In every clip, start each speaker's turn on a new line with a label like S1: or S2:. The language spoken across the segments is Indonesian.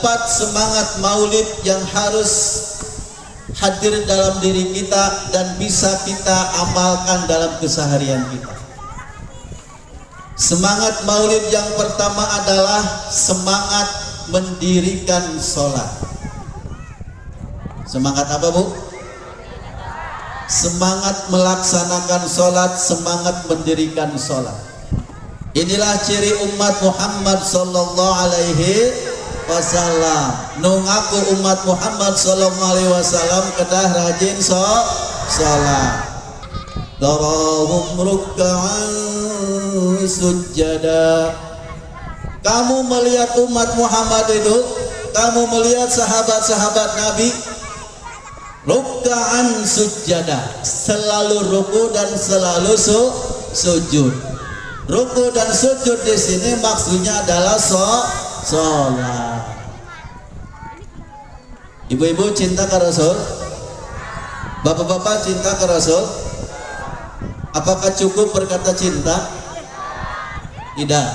S1: Keempat, semangat maulid yang harus hadir dalam diri kita dan bisa kita amalkan dalam keseharian kita. Semangat maulid yang pertama adalah semangat mendirikan sholat. Semangat apa, Bu? Semangat melaksanakan sholat, semangat mendirikan sholat. Inilah ciri umat Muhammad sallallahu alaihi wasallam. Nungaku umat Muhammad sallallahu alaihi wasallam kedah rajin sholat. Tarahum ruk'an sujada. Kamu melihat umat Muhammad itu, kamu melihat sahabat-sahabat Nabi ruk'an sujada, selalu ruku dan selalu sujud. Ruku dan sujud di sini maksudnya adalah sholat. Ibu-ibu cinta ke Rasul? Bapak-bapak cinta ke Rasul? Apakah cukup berkata cinta? Tidak.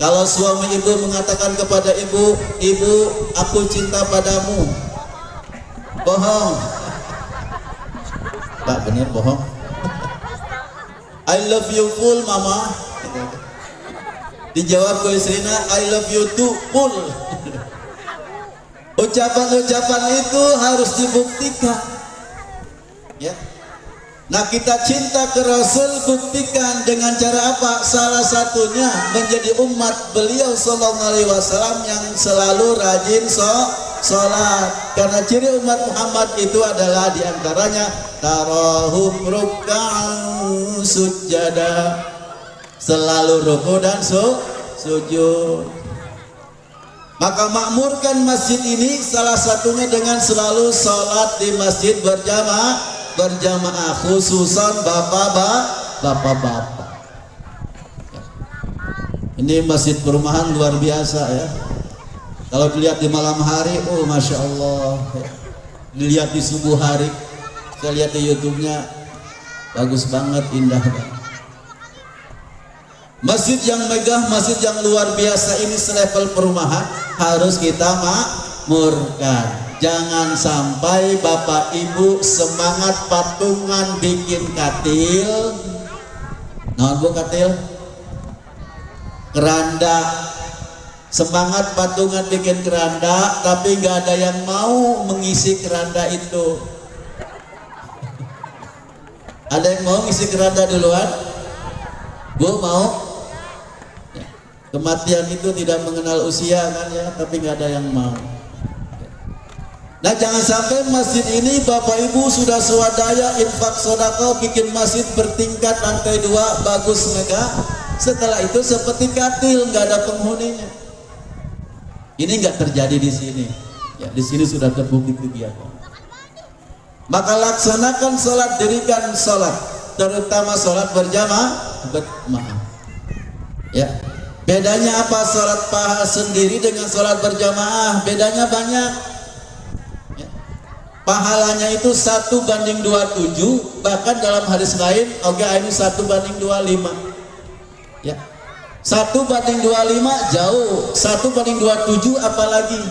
S1: Kalau suami ibu mengatakan kepada ibu, "Ibu, aku cinta padamu," bohong. Pak, benar bohong. "I love you full, mama." Dijawab ke istrinya, "I love you too full." Ucapan-ucapan itu harus dibuktikan, ya. Nah, kita cinta ke Rasul buktikan dengan cara apa? Salah satunya menjadi umat beliau sallallahu alaihi wasallam yang selalu rajin sholat. Karena ciri umat Muhammad itu adalah diantaranya tarahum ruk'an sujada, selalu ruku dan sujud. Maka makmurkan masjid ini salah satunya dengan selalu sholat di masjid berjamaah, khususan bapak-bapak. Ini masjid perumahan luar biasa, ya. Kalau dilihat di malam hari, oh masya Allah, ya. Dilihat di subuh hari, saya lihat di YouTube-nya, bagus banget, indah banget. Masjid yang megah, masjid yang luar biasa ini selevel perumahan harus kita makmurkan. Jangan sampai bapak ibu semangat patungan bikin katil. Nah, Bu, katil? Keranda. Semangat patungan bikin keranda, tapi nggak ada yang mau mengisi keranda itu. Ada yang mau ngisi keranda duluan? Bu, mau? Kematian itu tidak mengenal usia, kan, ya, tapi nggak ada yang mau. Nah, jangan sampai masjid ini bapak ibu sudah swadaya infak sedekah bikin masjid bertingkat lantai 2 bagus megah. Setelah itu seperti katil, nggak ada penghuninya. Ini nggak terjadi di sini. Ya, di sini sudah terbukti kegiatan. Maka laksanakan sholat, dirikan sholat, terutama sholat berjamaah. Ya. Bedanya apa sholat paha sendiri dengan sholat berjamaah? Bedanya banyak, ya. Pahalanya itu 1:27, bahkan dalam hadis lain ini 1:25, ya. 1:25 jauh, 1:27 apalagi.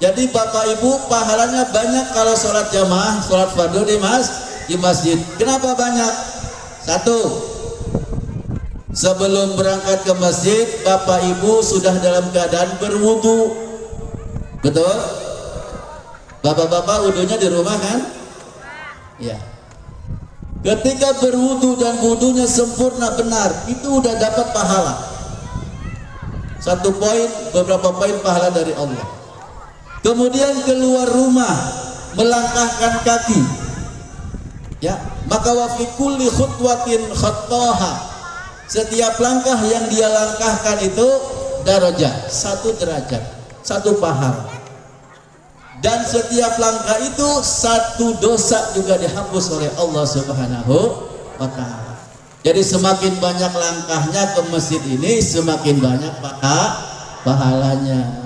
S1: Jadi bapak ibu pahalanya banyak kalau sholat jamaah, sholat fardu di masjid. Kenapa banyak? Satu, sebelum berangkat ke masjid, bapak ibu sudah dalam keadaan berwudu. Betul? Bapak-bapak wudunya di rumah, kan? Ya. Ketika berwudu dan wudunya sempurna benar, itu udah dapat pahala. 1 poin, beberapa poin pahala dari Allah. Kemudian keluar rumah, melangkahkan kaki, ya. Maka wa fi kulli khutwatin khattaha, setiap langkah yang dia langkahkan itu darajat, 1 derajat, 1 pahala. Dan setiap langkah itu 1 dosa juga dihapus oleh Allah Subhanahu wa ta'ala. Jadi semakin banyak langkahnya ke masjid ini, semakin banyak pahalanya.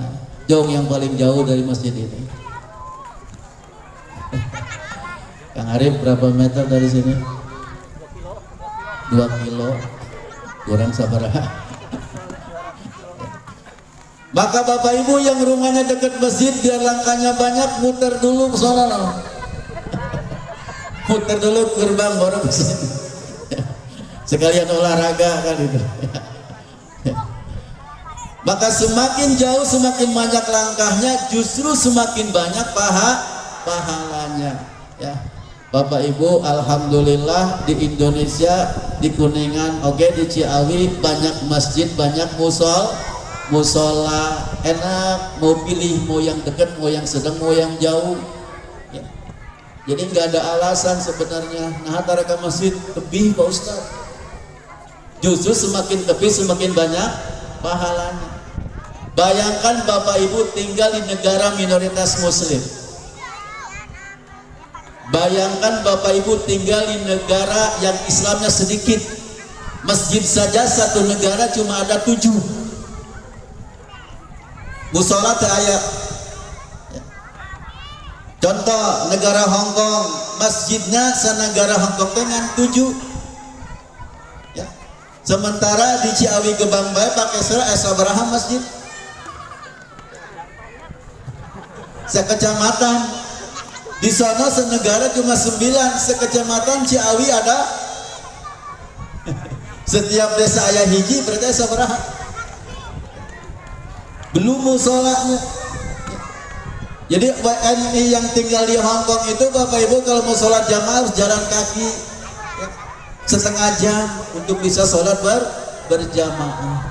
S1: Jong yang paling jauh dari masjid ini. Kang Arif, berapa meter dari sini? 2 kilo. Kurang sabar. Maka Bapak Ibu yang rumahnya dekat masjid, biar langkahnya banyak, muter dulu ke sana. Muter dulu ke gerbang baru masjid. Sekalian olahraga kan itu. Maka semakin jauh semakin banyak langkahnya, justru semakin banyak pahalanya ya. Bapak Ibu, alhamdulillah di Indonesia, di Kuningan, di Ciawi banyak masjid, banyak musola, enak, mau pilih mau yang dekat, mau yang sedang, mau yang jauh ya. Jadi nggak ada alasan sebenarnya nah tareka masjid lebih Pak Ustaz. Justru semakin tepi semakin banyak pahalanya. Bayangkan Bapak Ibu tinggal di negara minoritas muslim. Bayangkan Bapak Ibu tinggal di negara yang Islamnya sedikit. Masjid saja satu negara cuma ada 7. Musola teu aya. Contoh negara Hong Kong, masjidnya senegara Hong Kong dengan 7. Ya. Sementara di Ciawi Gebang bae pakai sabaraha masjid. Sekecamatan. Di sana senegara cuma 9, sekecamatan Ciawi ada. Setiap desa aya hiji, berarti sabaraha? Belum musolanya. Jadi WNI yang tinggal di Hong Kong itu Bapak Ibu kalau mau sholat jamaah harus jalan kaki ya, setengah jam untuk bisa sholat berjamaah.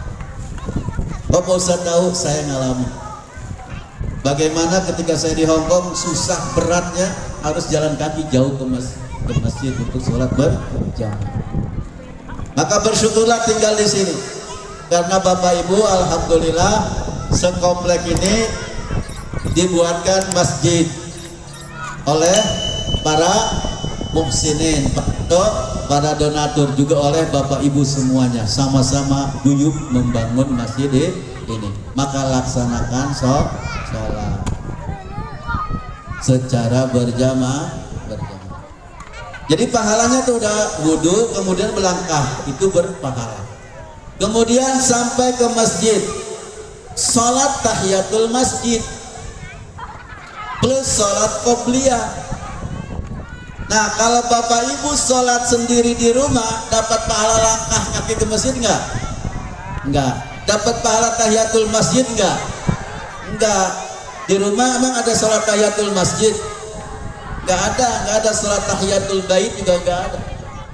S1: Bapak Ustaz tahu, saya ngalami. Bagaimana ketika saya di Hong Kong susah beratnya harus jalan kaki jauh ke masjid untuk sholat berjamaah. Maka bersyukurlah tinggal di sini karena Bapak Ibu alhamdulillah sekomplek ini dibuatkan masjid oleh para muhsinin, para donatur, juga oleh Bapak Ibu semuanya sama-sama guyup membangun masjid ini. Maka laksanakan sholat secara berjamaah. Jadi pahalanya tuh udah wudhu kemudian melangkah itu berpahala. Kemudian sampai ke masjid, sholat tahiyatul masjid plus sholat qobliyah. Nah kalau Bapak Ibu sholat sendiri di rumah dapat pahala langkah kaki ke masjid enggak? Enggak. Dapat pahala tahiyatul masjid enggak? Enggak. Di rumah emang ada sholat tahiyatul masjid? Enggak ada sholat tahiyatul bait juga enggak ada.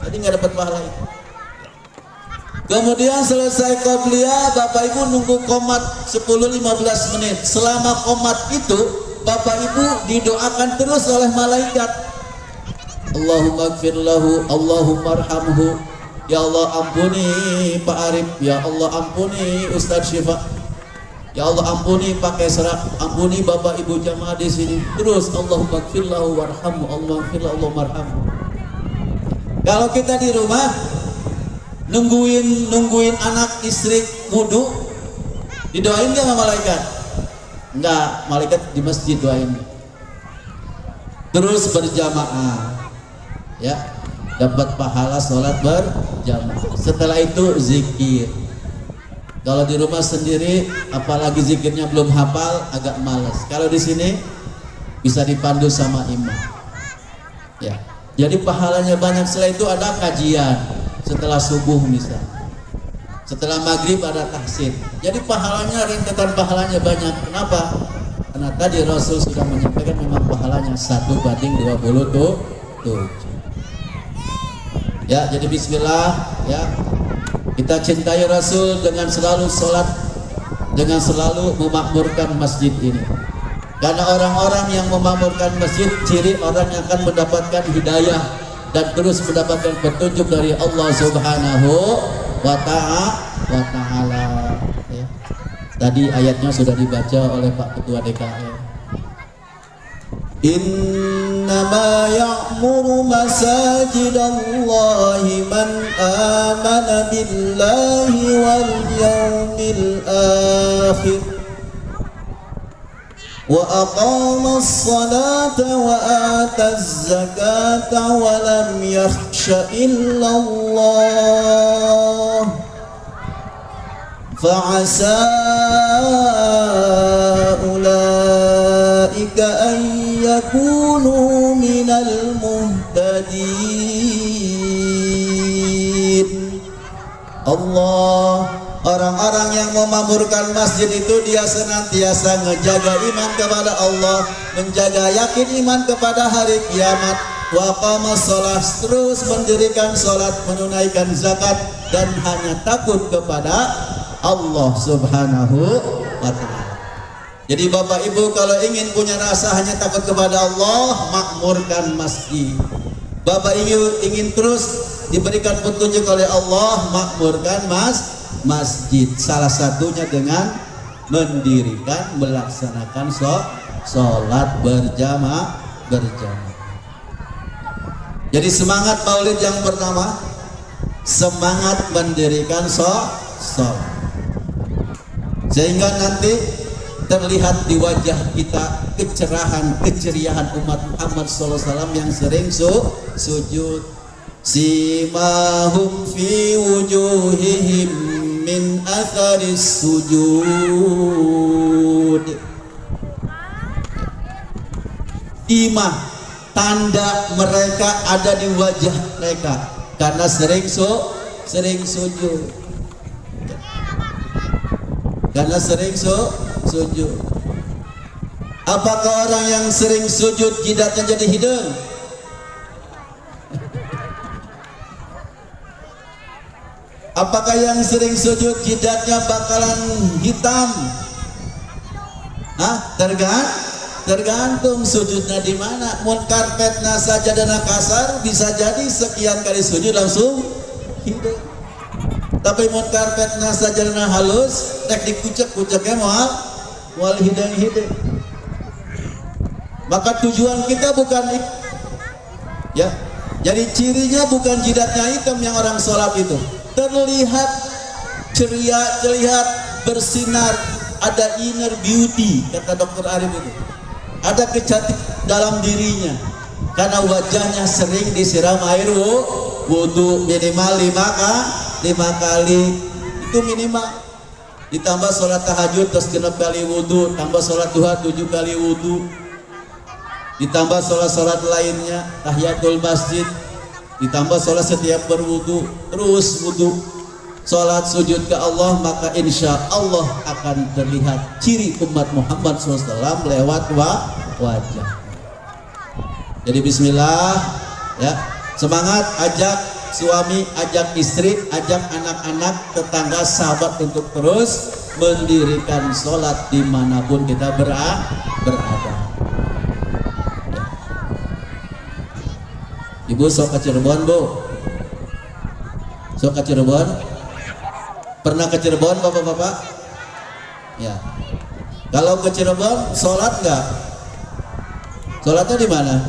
S1: Jadi enggak dapat pahala itu. Kemudian selesai qobliyah, Bapak Ibu nunggu qomat 10-15 menit. Selama qomat itu Bapak Ibu didoakan terus oleh malaikat. Allahumma gfir lahu, Allahumma arhamhu. Ya Allah ampuni Pak Arif, ya Allah ampuni Ustadz Syifa. Ya Allah ampuni pakai serak, ampuni Bapak Ibu jamaah di sini. Terus Allahumma gfir lahu warhamhu, Allahumma gfir lahu, Allahumma arhamhu. Kalau kita di rumah nungguin anak istri wudu, didoain nggak sama malaikat? Enggak, malaikat di masjid doain. Terus berjamaah ya, dapat pahala sholat berjamaah. Setelah itu zikir. Kalau di rumah sendiri apalagi zikirnya belum hafal agak malas. Kalau di sini bisa dipandu sama imam ya, jadi pahalanya banyak. Setelah itu ada kajian setelah subuh misal, setelah maghrib ada tahsin. Jadi pahalanya, rentetan pahalanya banyak. Kenapa? Karena tadi Rasul sudah menyampaikan memang pahalanya 1/27. Ya, jadi bismillah ya. Kita cintai Rasul dengan selalu sholat, dengan selalu memakmurkan masjid ini. Karena orang-orang yang memakmurkan masjid, ciri orang yang akan mendapatkan hidayah dan terus mendapatkan petunjuk dari Allah Subhanahu wa ta'ala ya. Tadi ayatnya sudah dibaca oleh Pak Ketua DKM. Innama ya'muru masajidallahi man amana billahi wal yawmil akhir wa aqama as-salata wa ata az-zakata wa lam yakhsha illa Allah fa'asa ulaika an yakunu minal muhtadin. Allah, orang-orang yang memakmurkan masjid itu dia senantiasa menjaga iman kepada Allah, menjaga yakin iman kepada hari kiamat, wa qamas shalah, terus mendirikan salat, menunaikan zakat, dan hanya takut kepada Allah Subhanahu wa ta'ala. Jadi Bapak Ibu kalau ingin punya rasa hanya takut kepada Allah, makmurkan masjid. Bapak Ibu ingin terus diberikan petunjuk oleh Allah, makmurkan masjid. Salah satunya dengan mendirikan, melaksanakan sholat berjamaah. Jadi semangat Maulid yang pertama, semangat mendirikan sholat, sehingga nanti terlihat di wajah kita kecerahan, keceriaan umat Muhammad SAW yang sering sujud. Simahum fi wujuhihim min atharis sujud. Imah, tanda mereka ada di wajah mereka karena sering sujud. Karena sering sujud. Apakah orang yang sering sujud jidatnya jadi hidung? Apakah yang sering sujud jidatnya bakalan hitam? Tergantung sujudnya di mana. Mun karpetna sajadana kasar bisa jadi sekian kali sujud langsung hidung. Tapi mun karpetna sajadana halus, nek dikucek-kuceknya moal hidung. Maka tujuan kita bukan ya. Jadi cirinya bukan jidatnya hitam yang orang sholat itu. Terlihat ceria, terlihat bersinar, ada inner beauty, kata Dr. Arif itu. Ada kecantik dalam dirinya karena wajahnya sering disiram air wudu minimal 5 kali itu minimal. Ditambah sholat tahajud terus 6 kali wudu, tambah sholat duha 7 kali wudu, ditambah sholat lainnya, tahiyatul masjid, ditambah sholat setiap berwudu, terus wudu, sholat sujud ke Allah, maka insya Allah akan terlihat ciri umat Muhammad SAW lewat wajah. Jadi bismillah ya, semangat, ajak suami, ajak istri, ajak anak-anak, tetangga, sahabat untuk terus mendirikan sholat dimanapun kita berada. Ibu sok ke Cirebon, Bu? Sok ke Cirebon? Pernah ke Cirebon Bapak-bapak? Ya. Kalau ke Cirebon sholat nggak? Sholatnya di mana?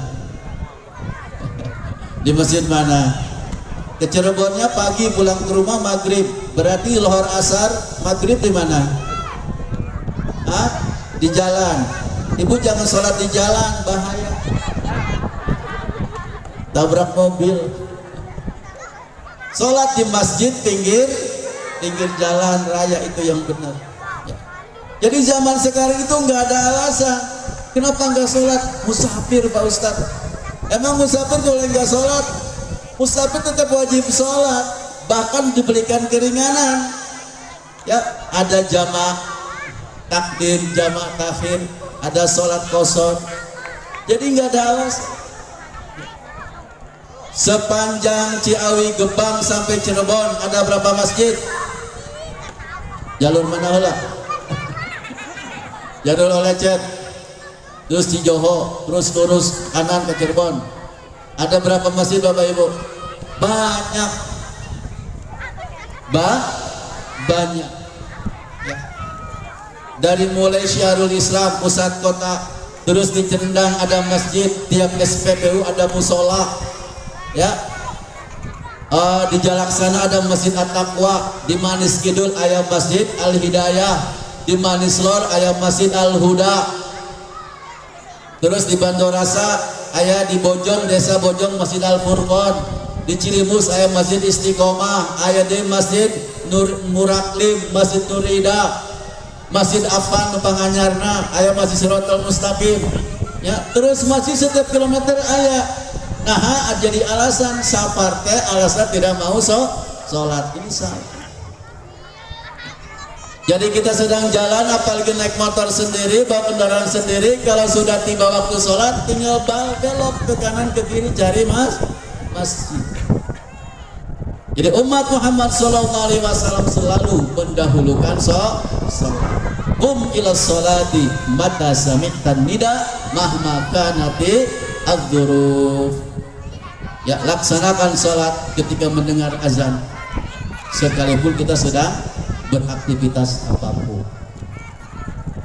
S1: Di masjid mana? Ke Cirebonnya pagi, pulang ke rumah maghrib. Berarti lohor asar, maghrib di mana? Di jalan. Ibu jangan sholat di jalan, bahaya. Tabrak mobil. Sholat di masjid pinggir jalan raya itu yang benar ya. Jadi zaman sekarang itu nggak ada alasan kenapa nggak sholat musafir Pak Ustadz. Emang musafir kalau nggak sholat? Musafir tetap wajib sholat, bahkan diberikan keringanan ya. Ada jamaah takdim, jamaah takhir, ada sholat kosong, jadi nggak ada alasan. Sepanjang Ciawi Gebang sampai Cirebon ada berapa masjid? Jalur mana lah? Jalur Olecet, terus Cijoho, terus lurus kanan ke Cirebon. Ada berapa masjid Bapak Ibu? Banyak. Banyak. Ya. Dari mulai Syiarul Islam pusat kota, terus di Cendang ada masjid, tiap SPBU ada musola. Ya, di Jalaksana ada Masjid At-Taqwa, di Manis Kidul ayam Masjid Al-Hidayah, di Manis Lor ayam Masjid Al-Huda, terus di Bandorasa ayah di Bojong, desa Bojong Masjid Al-Furqon, di Cilimus ayam Masjid Istiqomah, ayah di Masjid Nur Muraklim, Masjid Nurida, Masjid Afan Panganyarna, aya Masjid Siratal Mustaqim. Ya, terus masjid setiap kilometer aya. Nah, jadi alasan safar teh alasan tidak mau sholat ini salah. Jadi kita sedang jalan, apalagi naik motor sendiri, bawa kendaraan sendiri, kalau sudah tiba waktu sholat tinggal belok ke kanan ke kiri cari masjid. Jadi umat Muhammad SAW selalu mendahulukan sholat. Ila sholati mata sami'tan nida mahma kanati adzuruf. Ya, laksanakan sholat ketika mendengar azan, sekalipun kita sedang beraktivitas apapun.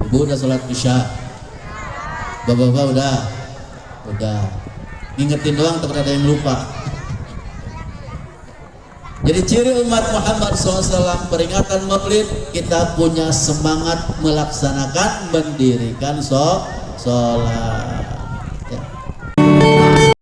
S1: Ibu udah sholat isya, bapak-bapak udah ngingetin doang, takut ada yang lupa. Jadi ciri umat Muhammad SAW peringatan Maulid, kita punya semangat melaksanakan mendirikan sholat.